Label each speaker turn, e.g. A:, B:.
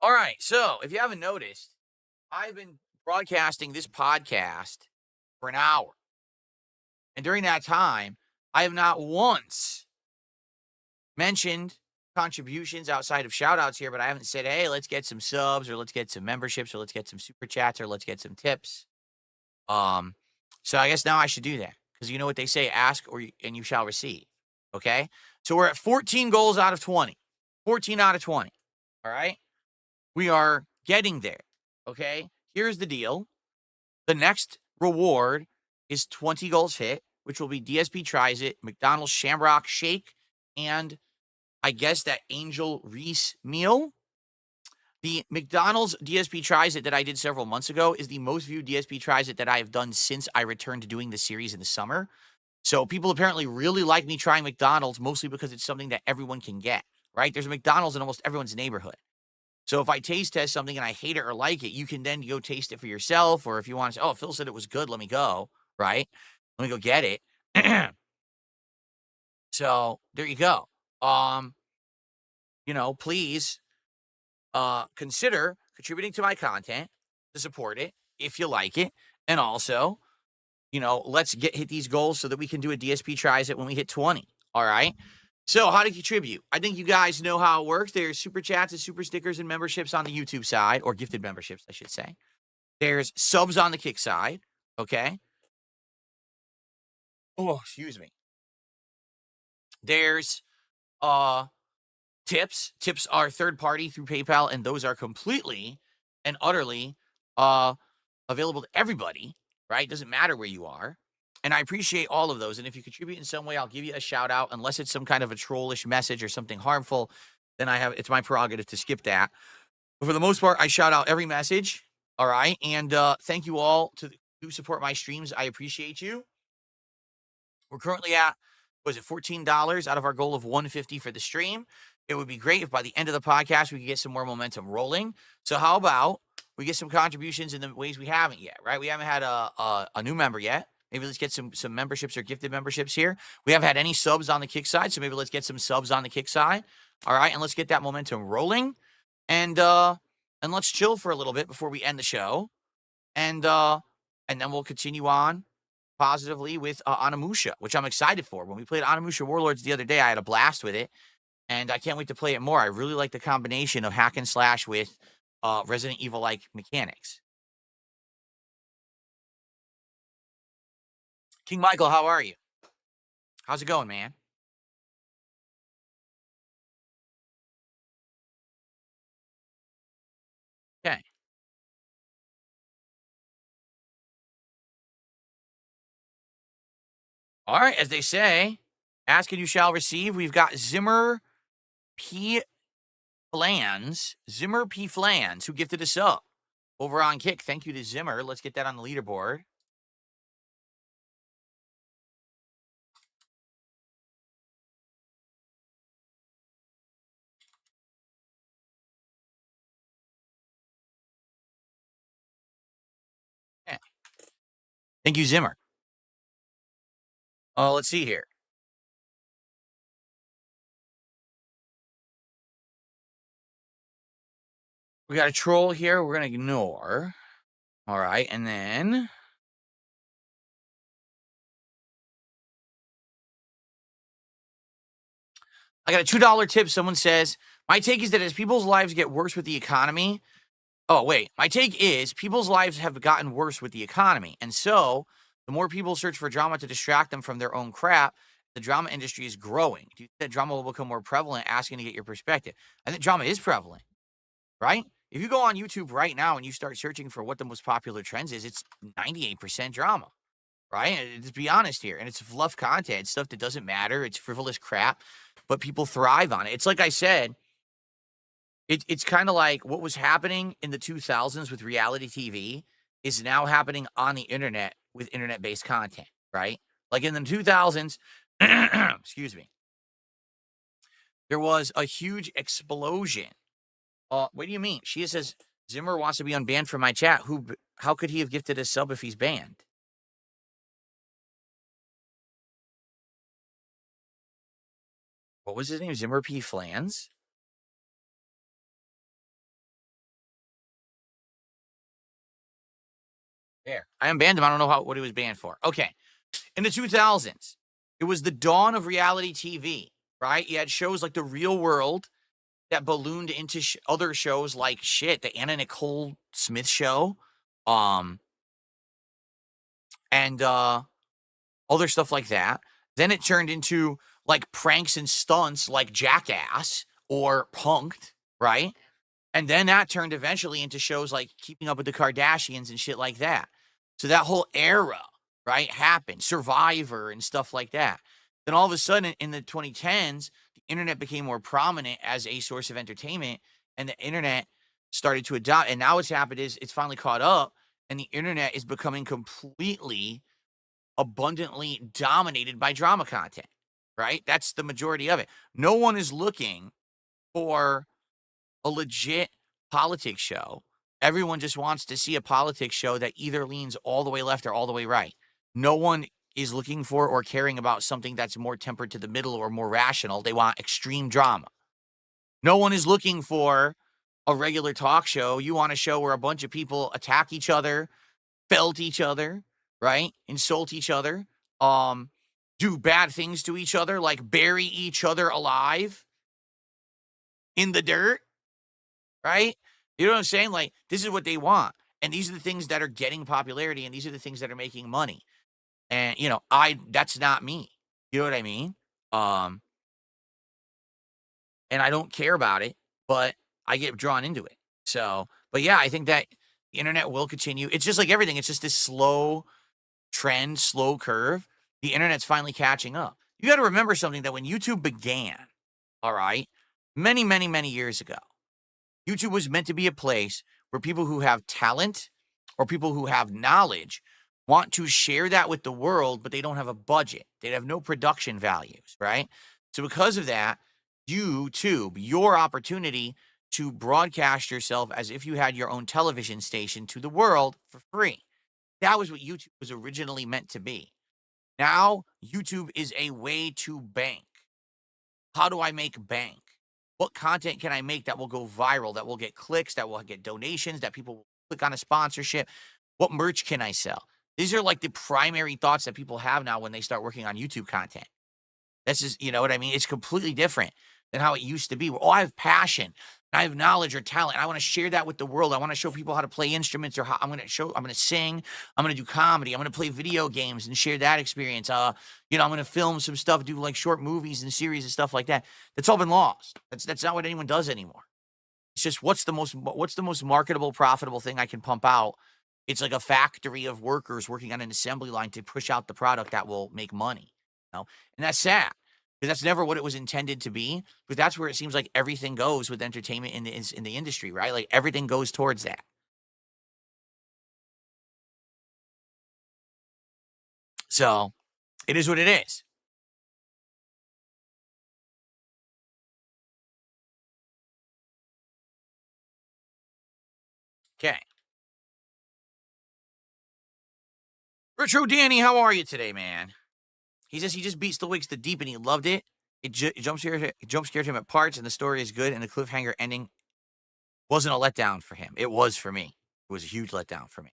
A: All right. So if you haven't noticed, I've been broadcasting this podcast for an hour. And during that time, I have not once mentioned contributions outside of shout outs here, but I haven't said, hey, let's get some subs or let's get some memberships or let's get some super chats or let's get some tips. Um, so I guess now I should do that because you know what they say, ask and you shall receive. Okay. So we're at 14 goals out of 20, 14 out of 20. All right. We are getting there. Okay. Here's the deal. The next reward is 20 goals hit, which will be DSP Tries It, McDonald's Shamrock Shake, and I guess that Angel Reese meal. The McDonald's DSP Tries It that I did several months ago is the most viewed DSP Tries It that I have done since I returned to doing the series in the summer. So people apparently really like me trying McDonald's, mostly because it's something that everyone can get, right? There's a McDonald's in almost everyone's neighborhood. So if I taste test something and I hate it or like it, you can then go taste it for yourself. Or if you want to say, oh, Phil said it was good, let me go, right? Let me go get it. So there you go. Um, please consider contributing to my content to support it if you like it. And also, let's hit these goals so that we can do a DSP Tries It when we hit 20. All right. So how to contribute? I think you guys know how it works. There's super chats and super stickers and memberships on the YouTube side, or gifted memberships, I should say. There's subs on the Kick side. Okay. Oh, excuse me. There's tips. Tips are third party through PayPal, and those are completely and utterly available to everybody, right? Doesn't matter where you are. And I appreciate all of those. And if you contribute in some way, I'll give you a shout out, unless it's some kind of a trollish message or something harmful. Then it's my prerogative to skip that. But for the most part, I shout out every message. All right. And thank you all who support my streams. I appreciate you. We're currently at, was it $14 out of our goal of $150 for the stream? It would be great if by the end of the podcast we could get some more momentum rolling. So how about we get some contributions in the ways we haven't yet, right? We haven't had a new member yet. Maybe let's get some memberships or gifted memberships here. We haven't had any subs on the Kick side, so maybe let's get some subs on the Kick side. All right, and let's get that momentum rolling. And let's chill for a little bit before we end the show. And then we'll continue on positively with Onimusha, which I'm excited for. When we played Onimusha Warlords the other day, I had a blast with it, and I can't wait to play it more. I really like the combination of hack and slash with Resident Evil-like mechanics. King Michael, how are you? How's it going, man? Okay. All right, as they say, ask and you shall receive. We've got Zimmer P. Zimmer P. Flans, who gifted us up over on Kick. Thank you to Zimmer. Let's get that on the leaderboard. Yeah. Thank you, Zimmer. Let's see here. We got a troll here. We're going to ignore. All right. And then I got a $2 tip. Someone says, my take is that as people's lives get worse with the economy. Oh, wait. My take is people's lives have gotten worse with the economy. And so the more people search for drama to distract them from their own crap, the drama industry is growing. Do you think that drama will become more prevalent? Asking to get your perspective. I think drama is prevalent, right? If you go on YouTube right now and you start searching for what the most popular trends is, it's 98% drama, right? And let's be honest here. And it's fluff content, it's stuff that doesn't matter. It's frivolous crap, but people thrive on it. It's like I said, it's kind of like what was happening in the 2000s with reality TV is now happening on the internet with internet-based content, right? Like in the 2000s, excuse me, there was a huge explosion. What do you mean? She says Zimmer wants to be unbanned from my chat. How could he have gifted a sub if he's banned? What was his name? Zimmer P. Flans? There. I unbanned him. I don't know what he was banned for. Okay. In the 2000s, it was the dawn of reality TV, right? You had shows like The Real World that ballooned into other shows like the Anna Nicole Smith show, and other stuff like that. Then it turned into like pranks and stunts like Jackass or Punked, right? And then that turned eventually into shows like Keeping Up with the Kardashians and shit like that. So that whole era, right, happened. Survivor and stuff like that. Then all of a sudden in the 2010s, the internet became more prominent as a source of entertainment, and the internet started to adopt. And now what's happened is it's finally caught up, and the internet is becoming completely abundantly dominated by drama content, right? That's the majority of it. No one is looking for a legit politics show. Everyone just wants to see a politics show that either leans all the way left or all the way right. No one is looking for or caring about something that's more tempered to the middle or more rational. They want extreme drama. No one is looking for a regular talk show. You want a show where a bunch of people attack each other, belt each other, right? Insult each other, do bad things to each other, like bury each other alive in the dirt, right? You know what I'm saying? Like, this is what they want. And these are the things that are getting popularity, and these are the things that are making money. And, that's not me. You know what I mean? And I don't care about it, but I get drawn into it. So, but yeah, I think that the internet will continue. It's just like everything. It's just this slow trend, slow curve. The internet's finally catching up. You got to remember something, that when YouTube began, all right, many, many, many years ago, YouTube was meant to be a place where people who have talent or people who have knowledge want to share that with the world, but they don't have a budget. They have no production values, right? So because of that, YouTube, your opportunity to broadcast yourself as if you had your own television station to the world for free. That was what YouTube was originally meant to be. Now, YouTube is a way to bank. How do I make bank? What content can I make that will go viral, that will get clicks, that will get donations, that people will click on a sponsorship? What merch can I sell? These are like the primary thoughts that people have now when they start working on YouTube content. This is, you know what I mean? It's completely different than how it used to be. Oh, I have passion, I have knowledge or talent. I want to share that with the world. I want to show people how to play instruments, or how I'm going to sing. I'm going to do comedy. I'm going to play video games and share that experience. I'm going to film some stuff, do like short movies and series and stuff like that. That's all been lost. That's not what anyone does anymore. It's just what's the most marketable, profitable thing I can pump out. It's like a factory of workers working on an assembly line to push out the product that will make money. And that's sad. Because that's never what it was intended to be. But that's where it seems like everything goes with entertainment in the industry, right? Like everything goes towards that. So it is what it is. Okay. Retro Danny, how are you today, man? He says he just beat Still Wakes the Deep and he loved it. It jump scared him at parts, and the story is good, and the cliffhanger ending wasn't a letdown for him. It was for me. It was a huge letdown for me.